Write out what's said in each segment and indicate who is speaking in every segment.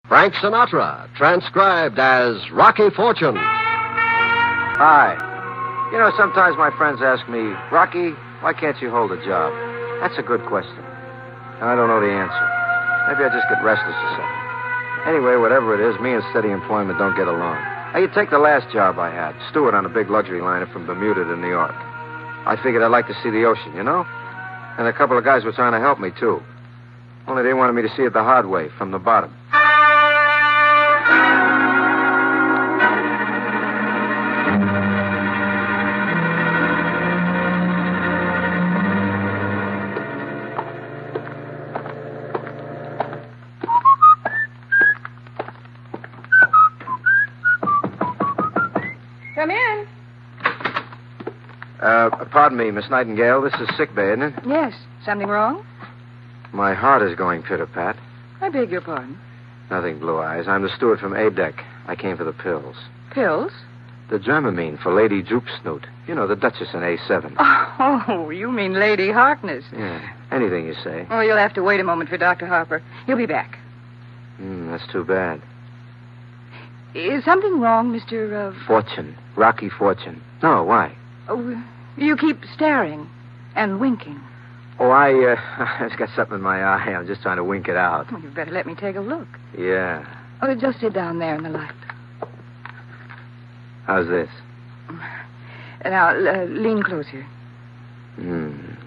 Speaker 1: Frank Sinatra, transcribed as Rocky Fortune.
Speaker 2: Hi. You know, sometimes my friends ask me, Rocky, why can't you hold a job? That's a good question. And I don't know the answer. Maybe I just get restless or something. Anyway, whatever it is, me and steady employment don't get along. Now, you take the last job I had, steward on a big luxury liner from Bermuda to New York. I figured I'd like to see the ocean, you know? And a couple of guys were trying to help me, too. Only they wanted me to see it the hard way, from the bottom.
Speaker 3: Come in.
Speaker 2: Pardon me, Miss Nightingale. This is sick bay, isn't it?
Speaker 3: Yes. Something wrong?
Speaker 2: My heart is going pitter-pat.
Speaker 3: I beg your pardon.
Speaker 2: Nothing, Blue Eyes. I'm the steward from A-Deck. I came for the pills.
Speaker 3: Pills?
Speaker 2: The Dramamine for Lady Droop Snoot. You know, the Duchess in A7.
Speaker 3: Oh, you mean Lady Harkness.
Speaker 2: Yeah, anything you say.
Speaker 3: Oh, you'll have to wait a moment for Dr. Harper. He'll be back.
Speaker 2: That's too bad.
Speaker 3: Is something wrong, Mr.
Speaker 2: Fortune. Rocky Fortune. No, why?
Speaker 3: Oh, you keep staring and winking.
Speaker 2: Oh, I've got something in my eye. I'm just trying to wink it out.
Speaker 3: Oh, you'd better let me take a look.
Speaker 2: Yeah.
Speaker 3: Oh, just sit down there in the light.
Speaker 2: How's this?
Speaker 3: Now, lean closer.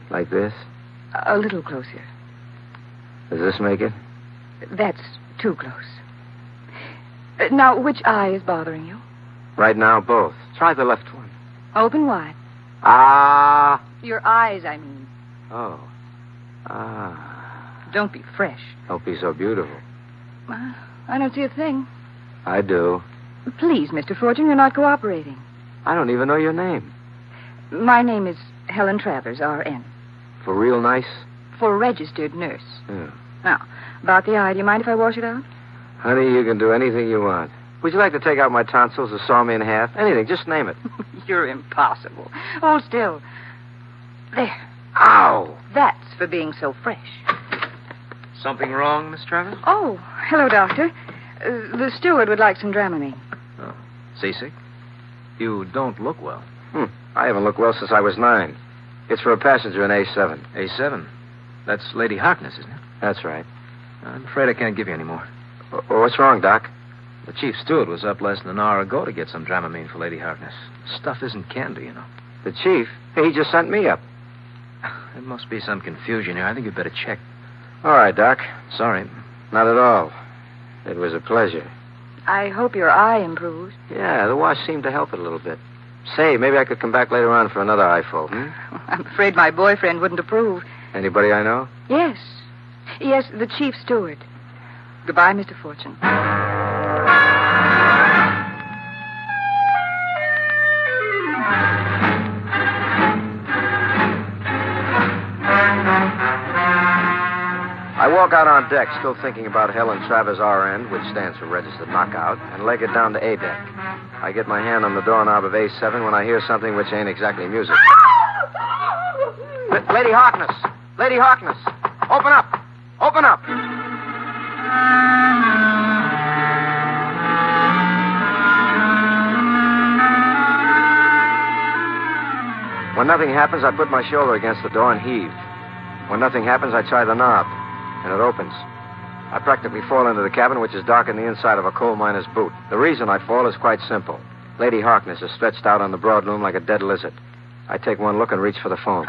Speaker 2: Like this?
Speaker 3: A little closer.
Speaker 2: Does this make it?
Speaker 3: That's too close. Now, which eye is bothering you?
Speaker 2: Right now, both. Try the left one.
Speaker 3: Open wide.
Speaker 2: Ah.
Speaker 3: Your eyes, I mean.
Speaker 2: Oh. Ah.
Speaker 3: Don't be fresh.
Speaker 2: Don't be so beautiful.
Speaker 3: I don't see a thing.
Speaker 2: I do.
Speaker 3: Please, Mr. Fortune, you're not cooperating.
Speaker 2: I don't even know your name.
Speaker 3: My name is Helen Travers, R.N.
Speaker 2: For real nice?
Speaker 3: For registered nurse.
Speaker 2: Yeah.
Speaker 3: Now, about the eye, do you mind if I wash it out?
Speaker 2: Honey, you can do anything you want. Would you like to take out my tonsils or saw me in half? Anything, just name it.
Speaker 3: You're impossible. Hold still. There.
Speaker 2: Ow!
Speaker 3: That's for being so fresh.
Speaker 4: Something wrong, Miss Travers?
Speaker 3: Oh, hello, Doctor. The steward would like some Dramamine.
Speaker 4: Oh, seasick? You don't look well.
Speaker 2: I haven't looked well since I was 9. It's for a passenger in A7.
Speaker 4: A7? That's Lady Harkness, isn't it?
Speaker 2: That's right.
Speaker 4: I'm afraid I can't give you any more.
Speaker 2: What's wrong, Doc?
Speaker 4: The chief steward was up less than an hour ago to get some Dramamine for Lady Harkness. Stuff isn't candy, you know.
Speaker 2: The chief? He just sent me up.
Speaker 4: There must be some confusion here. I think you'd better check.
Speaker 2: All right, Doc.
Speaker 4: Sorry.
Speaker 2: Not at all. It was a pleasure.
Speaker 3: I hope your eye improves.
Speaker 2: Yeah, the wash seemed to help it a little bit. Say, maybe I could come back later on for another eyeful,
Speaker 3: I'm afraid my boyfriend wouldn't approve.
Speaker 2: Anybody I know?
Speaker 3: Yes. Yes, the chief steward. Goodbye, Mr. Fortune.
Speaker 2: I walk out on deck, still thinking about Helen Travers RN, which stands for Registered Knockout, and leg it down to A-Deck. I get my hand on the doorknob of A7 when I hear something which ain't exactly music. Lady Harkness! Lady Harkness! Open up! Open up! When nothing happens, I put my shoulder against the door and heave. When nothing happens, I try the knob, and it opens. I practically fall into the cabin, which is dark in the inside of a coal miner's boot. The reason I fall is quite simple. Lady Harkness is stretched out on the broad loom like a dead lizard. I take one look and reach for the phone.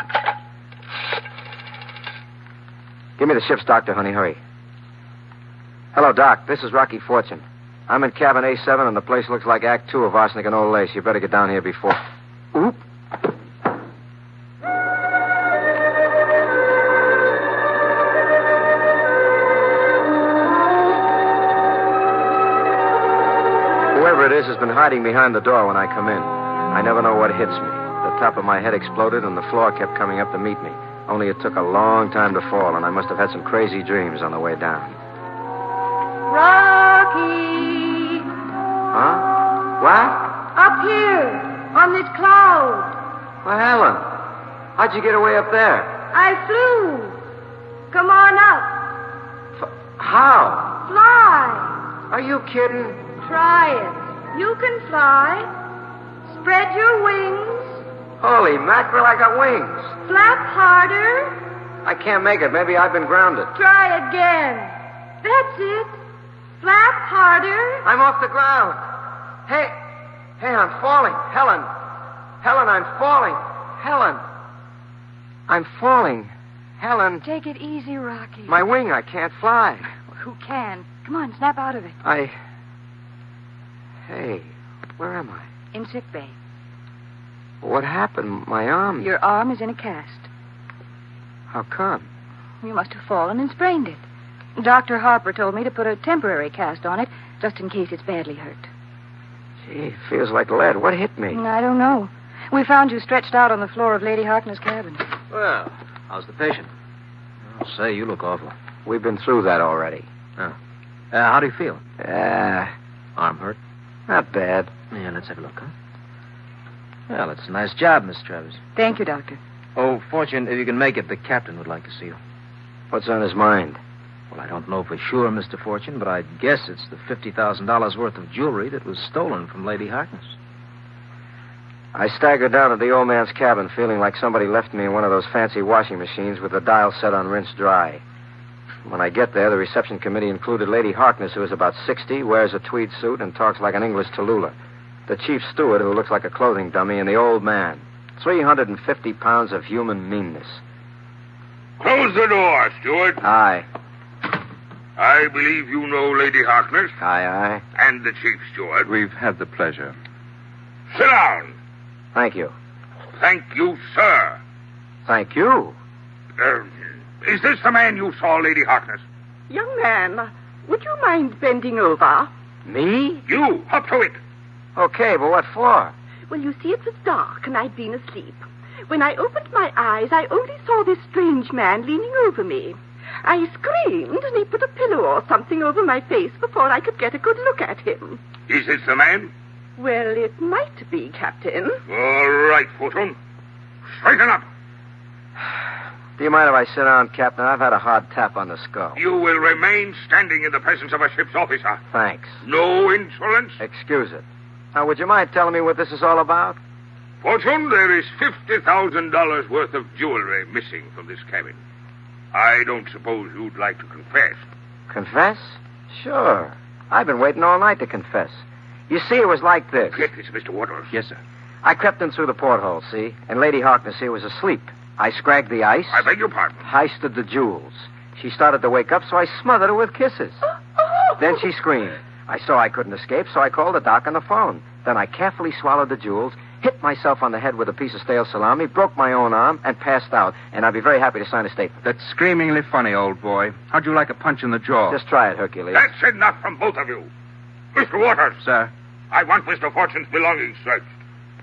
Speaker 2: Give me the ship's doctor, honey. Hurry. Hello, Doc. This is Rocky Fortune. I'm in cabin A7, and the place looks like Act 2 of Arsenic and Old Lace. You better get down here before... Oop. Whoever it is has been hiding behind the door when I come in. I never know what hits me. The top of my head exploded, and the floor kept coming up to meet me. Only it took a long time to fall, and I must have had some crazy dreams on the way down.
Speaker 3: Rocky!
Speaker 2: Huh? What?
Speaker 3: Up here, on this cloud.
Speaker 2: Well, Helen, how'd you get away up there?
Speaker 3: I flew. Come on up.
Speaker 2: How?
Speaker 3: Fly.
Speaker 2: Are you kidding?
Speaker 3: Try it. You can fly. Spread your wings.
Speaker 2: Holy mackerel, I got wings.
Speaker 3: Flap harder.
Speaker 2: I can't make it. Maybe I've been grounded.
Speaker 3: Try again. That's it. Flap harder.
Speaker 2: I'm off the ground. Hey, I'm falling. Helen, I'm falling. Helen, I'm falling. Helen.
Speaker 3: Take it easy, Rocky.
Speaker 2: My wing, I can't fly.
Speaker 3: Who can? Come on, snap out of it.
Speaker 2: Hey, where am I?
Speaker 3: In sick bay.
Speaker 2: What happened? My arm?
Speaker 3: Your arm is in a cast.
Speaker 2: How come?
Speaker 3: You must have fallen and sprained it. Dr. Harper told me to put a temporary cast on it, just in case it's badly hurt.
Speaker 2: Gee, feels like lead. What hit me?
Speaker 3: I don't know. We found you stretched out on the floor of Lady Harkness' cabin.
Speaker 4: Well, how's the patient? I'll say, you look awful.
Speaker 2: We've been through that already.
Speaker 4: Oh. How do you feel?
Speaker 2: Arm
Speaker 4: hurt?
Speaker 2: Not bad.
Speaker 4: Yeah, let's have a look, huh? Well, it's a nice job, Miss Travers.
Speaker 3: Thank you, Doctor.
Speaker 4: Oh, Fortune, if you can make it, the captain would like to see you.
Speaker 2: What's on his mind?
Speaker 4: Well, I don't know for sure, Mr. Fortune, but I'd guess it's the $50,000 worth of jewelry that was stolen from Lady Harkness.
Speaker 2: I staggered down to the old man's cabin, feeling like somebody left me in one of those fancy washing machines with the dial set on rinse dry. When I get there, the reception committee included Lady Harkness, who is about 60, wears a tweed suit, and talks like an English Tallulah. The chief steward, who looks like a clothing dummy, and the old man. 350 pounds of human meanness.
Speaker 5: Close the door, steward.
Speaker 2: Aye.
Speaker 5: I believe you know Lady Harkness.
Speaker 2: Aye.
Speaker 5: And the chief steward.
Speaker 6: We've had the pleasure.
Speaker 5: Sit down.
Speaker 2: Thank you.
Speaker 5: Thank you, sir.
Speaker 2: Thank you.
Speaker 5: Is this the man you saw, Lady Harkness?
Speaker 7: Young man, would you mind bending over?
Speaker 2: Me?
Speaker 5: You, up to it.
Speaker 2: Okay, but what for?
Speaker 7: Well, you see, it was dark and I'd been asleep. When I opened my eyes, I only saw this strange man leaning over me. I screamed and he put a pillow or something over my face before I could get a good look at him.
Speaker 5: Is this the man?
Speaker 7: Well, it might be, Captain.
Speaker 5: All right, Fortune. Straighten up.
Speaker 2: Do you mind if I sit down, Captain? I've had a hard tap on the skull.
Speaker 5: You will remain standing in the presence of a ship's officer.
Speaker 2: Thanks.
Speaker 5: No insolence.
Speaker 2: Excuse it. Now, would you mind telling me what this is all about?
Speaker 5: Fortune, there is $50,000 worth of jewelry missing from this cabin. I don't suppose you'd like to confess.
Speaker 2: Confess? Sure. I've been waiting all night to confess. You see, it was like this.
Speaker 5: Get this, Mr. Waters.
Speaker 6: Yes, sir.
Speaker 2: I crept in through the porthole, see? And Lady Harkness here was asleep. I scragged the ice.
Speaker 5: I beg your pardon.
Speaker 2: Heisted the jewels. She started to wake up, so I smothered her with kisses. Then she screamed. I saw I couldn't escape, so I called the doc on the phone. Then I carefully swallowed the jewels, hit myself on the head with a piece of stale salami, broke my own arm, and passed out. And I'd be very happy to sign a statement.
Speaker 6: That's screamingly funny, old boy. How'd you like a punch in the jaw?
Speaker 2: Just try it, Hercules.
Speaker 5: That's enough from both of you. Mr. Waters.
Speaker 6: Sir?
Speaker 5: I want Mr. Fortune's belongings searched.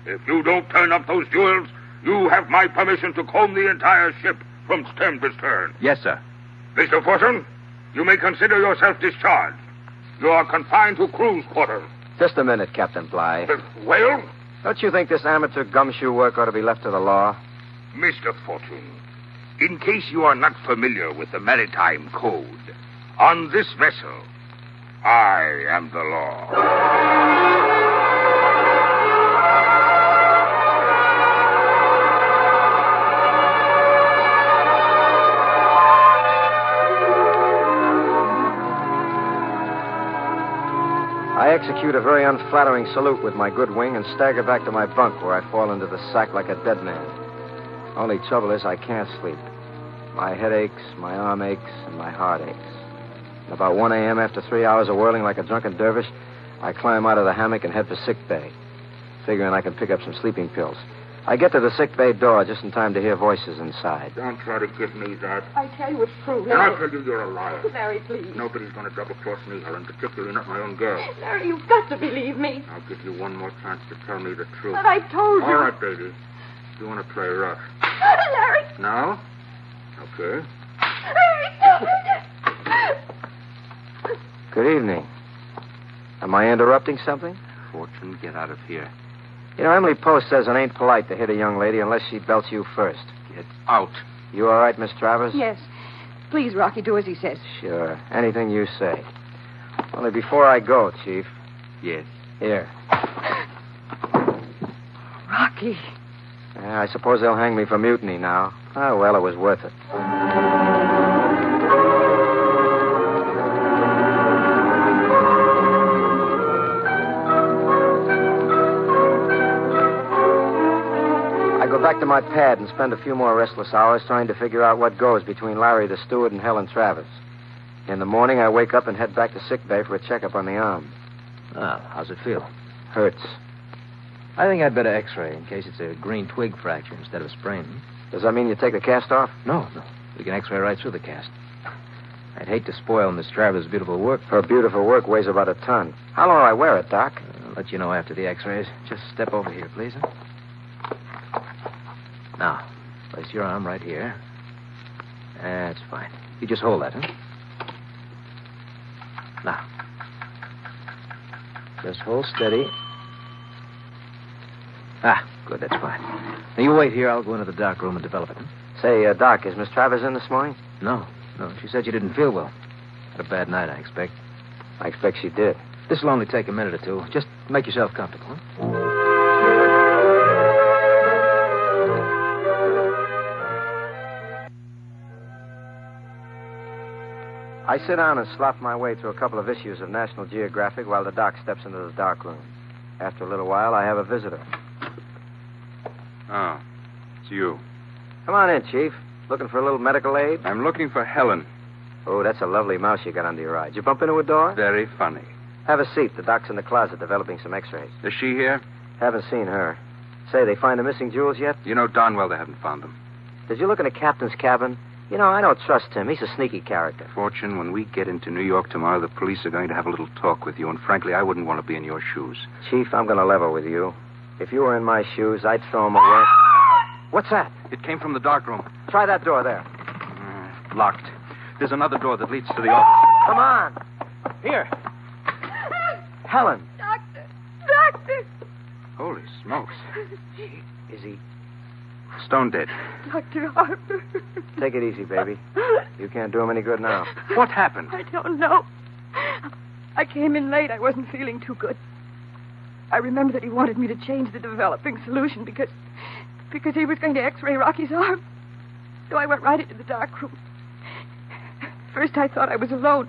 Speaker 5: If you don't turn up those jewels, you have my permission to comb the entire ship from stem to stern.
Speaker 6: Yes, sir.
Speaker 5: Mr. Fortune, you may consider yourself discharged. You are confined to crew's quarters.
Speaker 2: Just a minute, Captain Bly.
Speaker 5: Well?
Speaker 2: Don't you think this amateur gumshoe work ought to be left to the law?
Speaker 5: Mr. Fortune, in case you are not familiar with the maritime code, on this vessel, I am the law.
Speaker 2: I execute a very unflattering salute with my good wing and stagger back to my bunk where I fall into the sack like a dead man. Only trouble is I can't sleep. My head aches, my arm aches, and my heart aches. And about 1 a.m., after 3 hours of whirling like a drunken dervish, I climb out of the hammock and head for sick bay, figuring I can pick up some sleeping pills. I get to the sick bay door just in time to hear voices inside.
Speaker 5: Don't try to give me that.
Speaker 7: I tell you it's true,
Speaker 5: And I
Speaker 7: Larry.
Speaker 5: tell you you're a liar.
Speaker 7: Larry, please.
Speaker 5: Nobody's going to double-cross me, Helen, particularly not my own girl.
Speaker 7: Larry, you've got to believe me.
Speaker 5: I'll give you one more chance to tell me the truth.
Speaker 7: But I told you.
Speaker 5: All right, baby. You want to play rough.
Speaker 7: Larry.
Speaker 5: Now? Okay.
Speaker 2: Good evening. Am I interrupting something?
Speaker 6: Fortune, get out of here.
Speaker 2: You know, Emily Post says it ain't polite to hit a young lady unless she belts you first.
Speaker 6: Get out.
Speaker 2: You all right, Miss Travers?
Speaker 3: Yes. Please, Rocky, do as he says.
Speaker 2: Sure. Anything you say. Only before I go, Chief.
Speaker 6: Yes.
Speaker 2: Here.
Speaker 3: Rocky.
Speaker 2: I suppose they'll hang me for mutiny now. Oh, well, it was worth it. I go back to my pad and spend a few more restless hours trying to figure out what goes between Larry the steward and Helen Travis. In the morning, I wake up and head back to sickbay for a checkup on the arm.
Speaker 4: Ah, how's it feel?
Speaker 2: Hurts.
Speaker 4: I think I'd better x-ray in case it's a green twig fracture instead of a sprain.
Speaker 2: Does that mean you take the cast off?
Speaker 4: No. We can x-ray right through the cast. I'd hate to spoil Miss Travis' beautiful work.
Speaker 2: Her beautiful work weighs about a ton. How long will I wear it, Doc?
Speaker 4: I'll let you know after the x-rays. Just step over here, please. Now, place your arm right here. That's fine. You just hold that, huh? Now, just hold steady. Ah, good, that's fine. Now, you wait here. I'll go into the dark room and develop it. Huh?
Speaker 2: Say, Doc, is Miss Travis in this morning?
Speaker 4: No. She said you didn't feel well. Had a bad night, I expect.
Speaker 2: I expect she did.
Speaker 4: This will only take a minute or two. Just make yourself comfortable, huh?
Speaker 2: I sit down and slop my way through a couple of issues of National Geographic while the Doc steps into the dark room. After a little while, I have a visitor.
Speaker 6: Oh, it's you.
Speaker 2: Come on in, Chief. Looking for a little medical aid?
Speaker 6: I'm looking for Helen.
Speaker 2: Oh, that's a lovely mouse you got under your eye. Did you bump into a door?
Speaker 6: Very funny.
Speaker 2: Have a seat. The Doc's in the closet developing some x-rays.
Speaker 6: Is she here?
Speaker 2: Haven't seen her. Say, they find the missing jewels yet?
Speaker 6: You know darn well they haven't found them.
Speaker 2: Did you look in the captain's cabin? You know, I don't trust him. He's a sneaky character.
Speaker 6: Fortune, when we get into New York tomorrow, the police are going to have a little talk with you, and frankly, I wouldn't want to be in your shoes.
Speaker 2: Chief, I'm going to level with you. If you were in my shoes, I'd throw him away. What's that?
Speaker 6: It came from the dark room.
Speaker 2: Try that door there.
Speaker 6: Locked. There's another door that leads to the office.
Speaker 2: Come on. Here. Helen.
Speaker 7: Doctor!
Speaker 6: Holy smokes.
Speaker 2: Is he...
Speaker 6: Stone dead.
Speaker 7: Dr. Harper.
Speaker 2: Take it easy, baby. You can't do him any good now.
Speaker 6: What happened?
Speaker 7: I don't know. I came in late. I wasn't feeling too good. I remember that he wanted me to change the developing solution because he was going to x-ray Rocky's arm. So I went right into the dark room. First, I thought I was alone.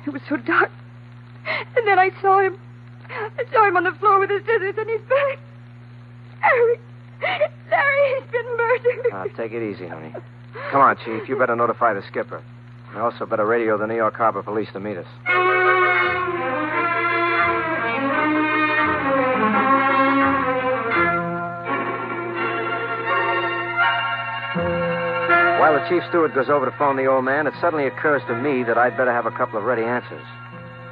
Speaker 7: It was so dark. And then I saw him. I saw him on the floor with his scissors in his back. Larry, he's been murdered.
Speaker 2: Take it easy, honey. Come on, Chief. You better notify the skipper. You also better radio the New York Harbor Police to meet us. While the chief steward goes over to phone the old man, it suddenly occurs to me that I'd better have a couple of ready answers.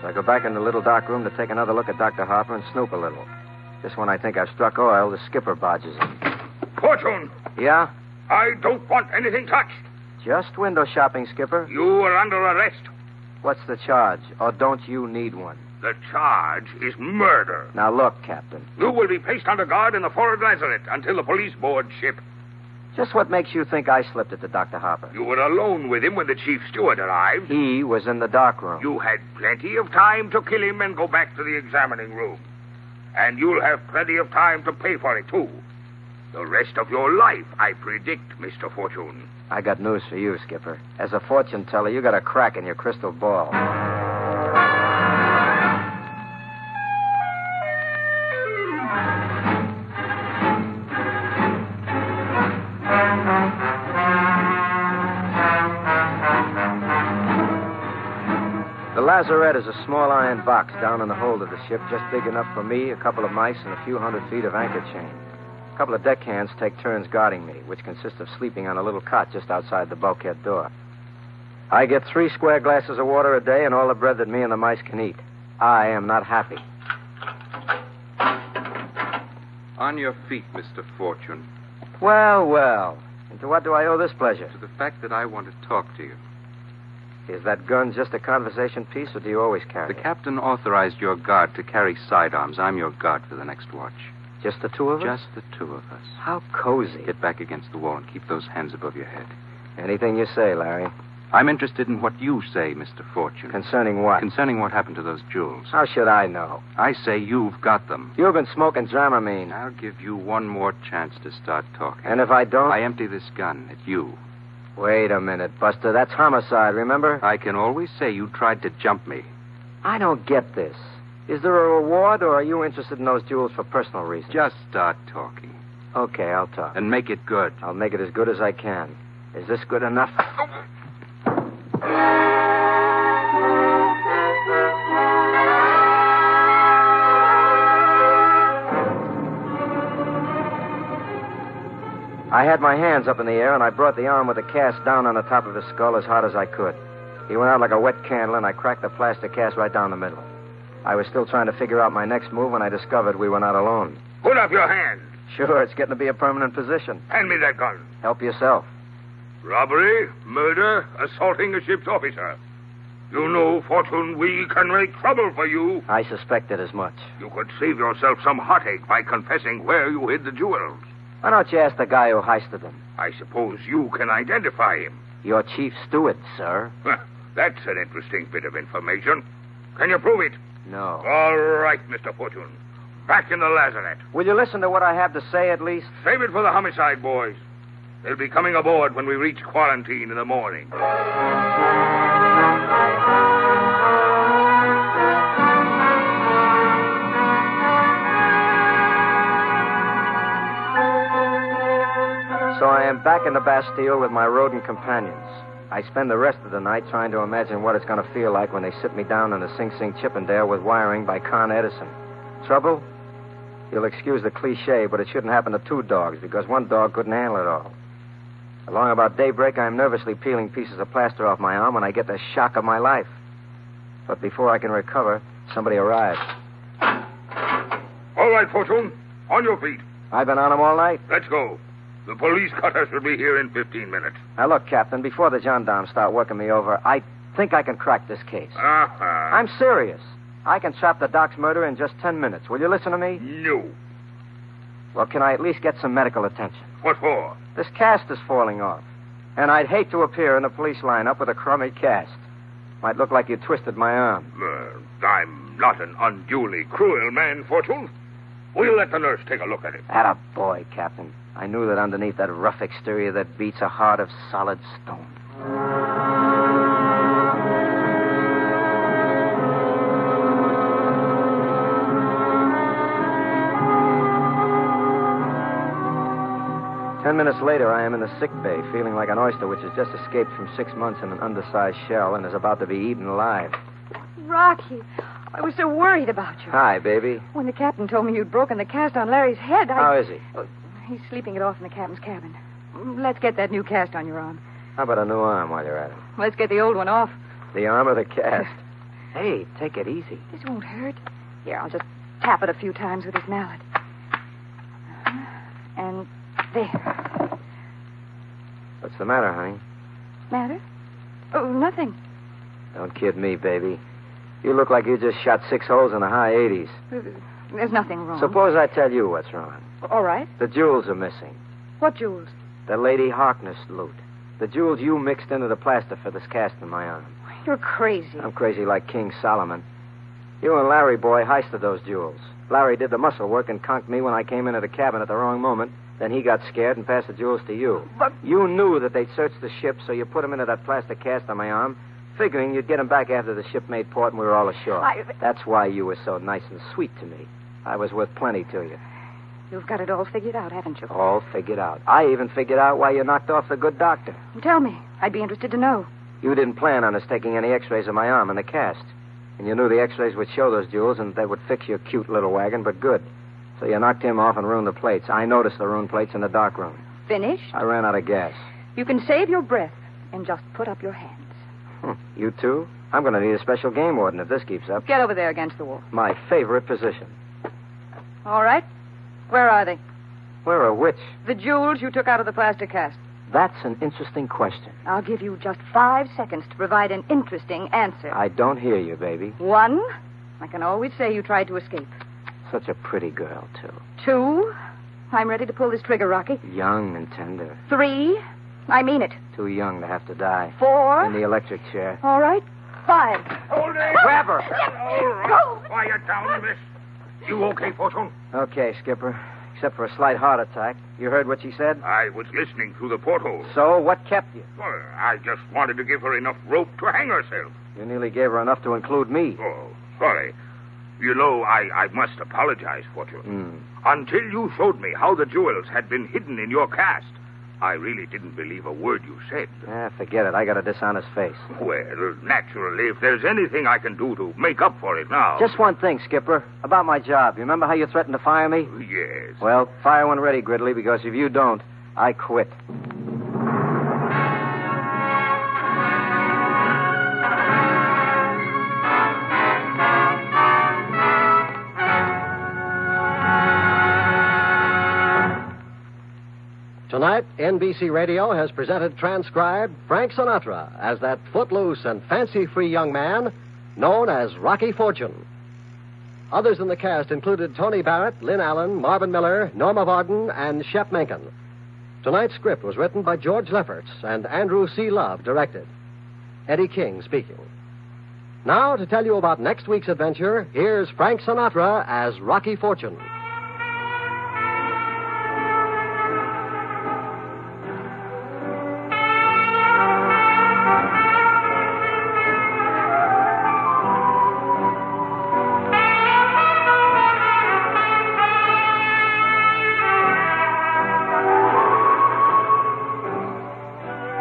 Speaker 2: So I go back in the little dark room to take another look at Dr. Harper and snoop a little. Just when I think I've struck oil, the skipper barges in.
Speaker 5: Fortune,
Speaker 2: Yeah?
Speaker 5: I don't want anything touched.
Speaker 2: Just window shopping, Skipper.
Speaker 5: You are under arrest.
Speaker 2: What's the charge? Or don't you need one?
Speaker 5: The charge is murder.
Speaker 2: Now look, Captain.
Speaker 5: You will be placed under guard in the forward lazarette until the police board ship.
Speaker 2: Just what makes you think I slipped it to Dr. Harper?
Speaker 5: You were alone with him when the chief steward arrived.
Speaker 2: He was in the dark room.
Speaker 5: You had plenty of time to kill him and go back to the examining room. And you'll have plenty of time to pay for it, too. The rest of your life, I predict, Mr. Fortune.
Speaker 2: I got news for you, Skipper. As a fortune teller, you got a crack in your crystal ball. The lazarette is a small iron box down in the hold of the ship, just big enough for me, a couple of mice, and a few hundred feet of anchor chain. A couple of deckhands take turns guarding me, which consists of sleeping on a little cot just outside the bulkhead door. I get 3 square glasses of water a day and all the bread that me and the mice can eat. I am not happy.
Speaker 6: On your feet, Mr. Fortune.
Speaker 2: Well, well. And to what do I owe this pleasure?
Speaker 6: To the fact that I want to talk to you.
Speaker 2: Is that gun just a conversation piece, or do you always carry
Speaker 6: The
Speaker 2: it?
Speaker 6: captain authorized your guard to carry sidearms. I'm your guard for the next watch.
Speaker 2: Just the two of us?
Speaker 6: Just the two of us.
Speaker 2: How cozy.
Speaker 6: Get back against the wall and keep those hands above your head.
Speaker 2: Anything you say, Larry.
Speaker 6: I'm interested in what you say, Mr. Fortune.
Speaker 2: Concerning what?
Speaker 6: Concerning what happened to those jewels.
Speaker 2: How should I know?
Speaker 6: I say you've got them.
Speaker 2: You've been smoking Dramamine.
Speaker 6: I'll give you one more chance to start talking.
Speaker 2: And if I don't?
Speaker 6: I empty this gun at you.
Speaker 2: Wait a minute, Buster. That's homicide, remember?
Speaker 6: I can always say you tried to jump me.
Speaker 2: I don't get this. Is there a reward, or are you interested in those jewels for personal reasons?
Speaker 6: Just start talking.
Speaker 2: Okay, I'll talk.
Speaker 6: And make it good.
Speaker 2: I'll make it as good as I can. Is this good enough? I had my hands up in the air, and I brought the arm with the cast down on the top of his skull as hard as I could. He went out like a wet candle, and I cracked the plastic cast right down the middle. I was still trying to figure out my next move when I discovered we were not alone.
Speaker 5: Put up your hand.
Speaker 2: Sure, it's getting to be a permanent position.
Speaker 5: Hand me that gun.
Speaker 2: Help yourself.
Speaker 5: Robbery, murder, assaulting a ship's officer. You know, Fortune, we can make trouble for you.
Speaker 2: I suspected as much.
Speaker 5: You could save yourself some heartache by confessing where you hid the jewels.
Speaker 2: Why don't you ask the guy who heisted them?
Speaker 5: I suppose you can identify him.
Speaker 2: Your chief steward, sir.
Speaker 5: That's an interesting bit of information. Can you prove it?
Speaker 2: No.
Speaker 5: All right, Mr. Fortune. Back in the lazarette.
Speaker 2: Will you listen to what I have to say, at least?
Speaker 5: Save it for the homicide boys. They'll be coming aboard when we reach quarantine in the morning.
Speaker 2: So I am back in the Bastille with my rodent companions. I spend the rest of the night trying to imagine what it's going to feel like when they sit me down in a Sing Sing Chippendale with wiring by Con Edison. Trouble? You'll excuse the cliche, but it shouldn't happen to two dogs because one dog couldn't handle it all. Along about daybreak, I'm nervously peeling pieces of plaster off my arm when I get the shock of my life. But before I can recover, somebody arrives.
Speaker 5: All right, Fortune. On your feet.
Speaker 2: I've been on them all night.
Speaker 5: Let's go. The police cutter should be here in 15 minutes.
Speaker 2: Now, look, Captain, before the gendarmes start working me over, I think I can crack this case.
Speaker 5: Uh-huh.
Speaker 2: I'm serious. I can trap the Doc's murder in just 10 minutes. Will you listen to me?
Speaker 5: No.
Speaker 2: Well, can I at least get some medical attention?
Speaker 5: What for?
Speaker 2: This cast is falling off. And I'd hate to appear in a police lineup with a crummy cast. Might look like you twisted my arm.
Speaker 5: I'm not an unduly cruel man, Fortune. We'll let the nurse take a look at it.
Speaker 2: Atta boy, Captain. I knew that underneath that rough exterior that beats a heart of solid stone. 10 minutes later, I am in the sick bay, feeling like an oyster which has just escaped from 6 months in an undersized shell and is about to be eaten alive.
Speaker 3: Rocky, I was so worried about you.
Speaker 2: Hi, baby.
Speaker 3: When the captain told me you'd broken the cast on Larry's head,
Speaker 2: How is he?
Speaker 3: Oh, he's sleeping it off in the captain's cabin. Let's get that new cast on your arm.
Speaker 2: How about a new arm while you're at it?
Speaker 3: Let's get the old one off.
Speaker 2: The arm or the cast? Hey, take it easy.
Speaker 3: This won't hurt. Here, I'll just tap it a few times with this mallet. And there.
Speaker 2: What's the matter, honey?
Speaker 3: Matter? Oh, nothing.
Speaker 2: Don't kid me, baby. You look like you just shot 6 holes in the high 80s.
Speaker 3: There's nothing wrong.
Speaker 2: Suppose I tell you what's wrong.
Speaker 3: All right.
Speaker 2: The jewels are missing.
Speaker 3: What jewels?
Speaker 2: The Lady Harkness loot. The jewels you mixed into the plaster for this cast in my arm.
Speaker 3: You're crazy.
Speaker 2: I'm crazy like King Solomon. You and Larry, boy, heisted those jewels. Larry did the muscle work and conked me when I came into the cabin at the wrong moment. Then he got scared and passed the jewels to you.
Speaker 3: But
Speaker 2: you knew that they'd searched the ship, so you put them into that plastic cast on my arm, figuring you'd get them back after the ship made port and we were all ashore. That's why you were so nice and sweet to me. I was worth plenty to you.
Speaker 3: You've got it all figured out, haven't you?
Speaker 2: All figured out. I even figured out why you knocked off the good doctor.
Speaker 3: Tell me. I'd be interested to know.
Speaker 2: You didn't plan on us taking any x-rays of my arm in the cast. And you knew the x-rays would show those jewels and they would fix your cute little wagon, but good. So you knocked him off and ruined the plates. I noticed the ruined plates in the dark room.
Speaker 3: Finished?
Speaker 2: I ran out of gas.
Speaker 3: You can save your breath and just put up your hands.
Speaker 2: You too? I'm going to need a special game warden if this keeps up.
Speaker 3: Get over there against the wall.
Speaker 2: My favorite position.
Speaker 3: All right. Where are they?
Speaker 2: Where are which?
Speaker 3: The jewels you took out of the plastic cast.
Speaker 2: That's an interesting question.
Speaker 3: I'll give you just 5 seconds to provide an interesting answer.
Speaker 2: I don't hear you, baby.
Speaker 3: 1, I can always say you tried to escape.
Speaker 2: Such a pretty girl, too.
Speaker 3: 2, I'm ready to pull this trigger, Rocky.
Speaker 2: Young and tender.
Speaker 3: 3, I mean it.
Speaker 2: Too young to have to die.
Speaker 3: 4.
Speaker 2: In the electric chair.
Speaker 3: All right. 5.
Speaker 5: Hold it!
Speaker 2: Grab her!
Speaker 5: All right. Quiet down, miss. You okay, Fortune?
Speaker 2: Okay, Skipper. Except for a slight heart attack. You heard what she said?
Speaker 5: I was listening through the porthole.
Speaker 2: So, what kept you?
Speaker 5: Well, I just wanted to give her enough rope to hang herself.
Speaker 2: You nearly gave her enough to include me.
Speaker 5: Oh, sorry. You know, I must apologize, Fortune. Until you showed me how the jewels had been hidden in your cast, I really didn't believe a word you said.
Speaker 2: Forget it. I got a dishonest face.
Speaker 5: Well, naturally, if there's anything I can do to make up for it now...
Speaker 2: Just one thing, Skipper. About my job. You remember how you threatened to fire me?
Speaker 5: Yes.
Speaker 2: Well, fire when ready, Gridley, because if you don't, I quit.
Speaker 1: Tonight, NBC Radio has presented transcribed Frank Sinatra as that footloose and fancy-free young man known as Rocky Fortune. Others in the cast included Tony Barrett, Lynn Allen, Marvin Miller, Norma Varden, and Shep Menken. Tonight's script was written by George Lefferts and Andrew C. Love directed. Eddie King speaking. Now, to tell you about next week's adventure, here's Frank Sinatra as Rocky Fortune.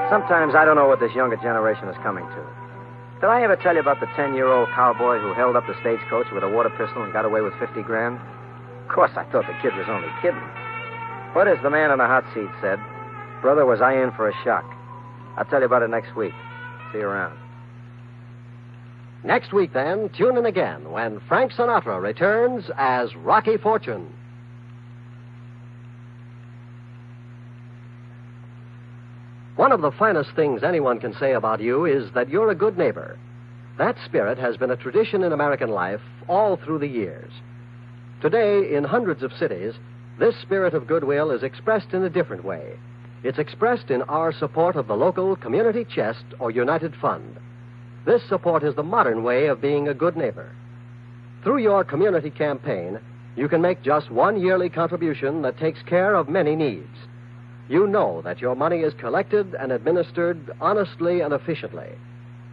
Speaker 2: Sometimes I don't know what this younger generation is coming to. Did I ever tell you about the 10-year-old cowboy who held up the stagecoach with a water pistol and got away with 50 grand? Of course, I thought the kid was only kidding. But as the man in the hot seat said, brother, was I in for a shock. I'll tell you about it next week. See you around.
Speaker 1: Next week, then, tune in again when Frank Sinatra returns as Rocky Fortune. One of the finest things anyone can say about you is that you're a good neighbor. That spirit has been a tradition in American life all through the years. Today, in hundreds of cities, this spirit of goodwill is expressed in a different way. It's expressed in our support of the local community chest or United Fund. This support is the modern way of being a good neighbor. Through your community campaign, you can make just one yearly contribution that takes care of many needs. You know that your money is collected and administered honestly and efficiently.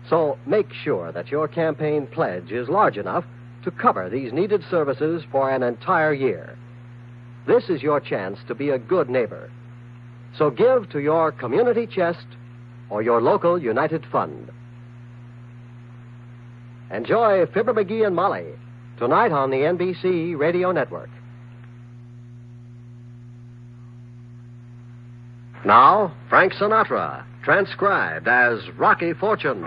Speaker 1: So make sure that your campaign pledge is large enough to cover these needed services for an entire year. This is your chance to be a good neighbor. So give to your community chest or your local United Fund. Enjoy Fibber McGee and Molly tonight on the NBC Radio Network. Now, Frank Sinatra, transcribed as Rocky Fortune.